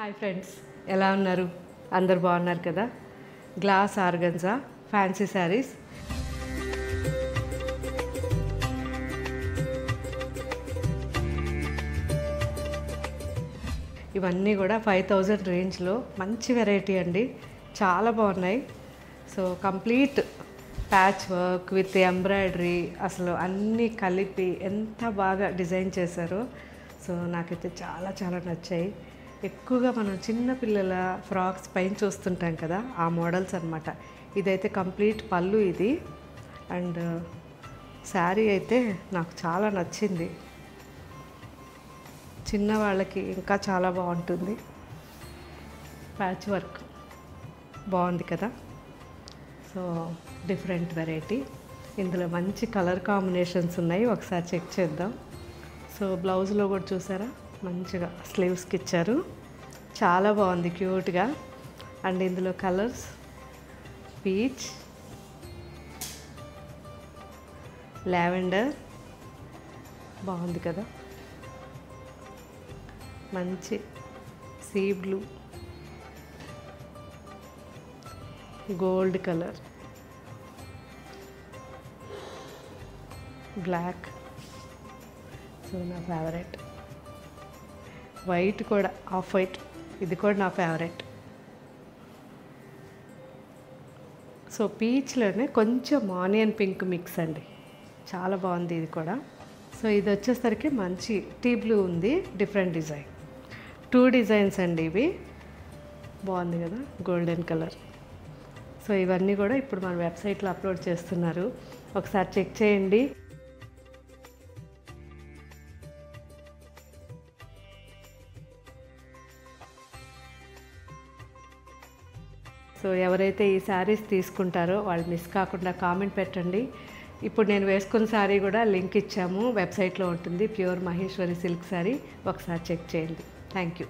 Hi friends, ఎలా ఉన్నారు? అందరు బాగున్నారు కదా? Glass organza fancy saris. ఇవన్నీ కూడా 5000 రేంజ్లో మంచి వెరైటీ అండి, చాలా బాగున్నాయి. So complete patch work with embroidery, అసలు అన్నీ కలిపి ఎంత బాగా డిజైన్ చేశారో. సో నాకైతే చాలా చాలా నచ్చాయి. ఎక్కువగా మనం చిన్న పిల్లల ఫ్రాక్స్ పైన చూస్తుంటాం కదా, ఆ మోడల్స్ అనమాట. ఇదైతే కంప్లీట్ పళ్ళు ఇది. అండ్ శారీ అయితే నాకు చాలా నచ్చింది. చిన్నవాళ్ళకి ఇంకా చాలా బాగుంటుంది. ప్యాచ్ వర్క్ బాగుంది కదా. So different variety. ఇందులో మంచి కలర్ కాంబినేషన్స్ ఉన్నాయి, ఒకసారి చెక్ చేద్దాం. సో బ్లౌజ్లో కూడా చూసారా, మంచిగా స్లీవ్స్కి ఇచ్చారు, చాలా బాగుంది క్యూట్గా. అండ్ ఇందులో కలర్స్ పీచ్, లావెండర్, బాగుంది కదా. మంచి sea blue, gold colour, black. So నా ఫేవరెట్ వైట్ కూడా, ఆఫ్ వైట్, ఇది కూడా నా ఫేవరెట్. సో పీచ్లోనే కొంచెం ఆనియన్ పింక్ మిక్స్ అండి, చాలా బాగుంది ఇది కూడా. సో ఇది వచ్చేసరికి మంచి టీ బ్లూ ఉంది, డిఫరెంట్ డిజైన్. 2 డిజైన్స్ అండి ఇవి, బాగుంది కదా, గోల్డెన్ కలర్. సో ఇవన్నీ కూడా ఇప్పుడు మన వెబ్సైట్లో అప్లోడ్ చేస్తున్నారు, ఒకసారి చెక్ చేయండి. సో ఎవరైతే ఈ శారీస్ తీసుకుంటారో వాళ్ళు మిస్ కాకుండా కామెంట్ పెట్టండి. ఇప్పుడు నేను వేసుకున్న శారీ కూడా లింక్ ఇచ్చాము, వెబ్సైట్లో ఉంటుంది. ప్యూర్ మహేశ్వరి సిల్క్ శారీ, ఒకసారి చెక్ చేయండి. Thank you.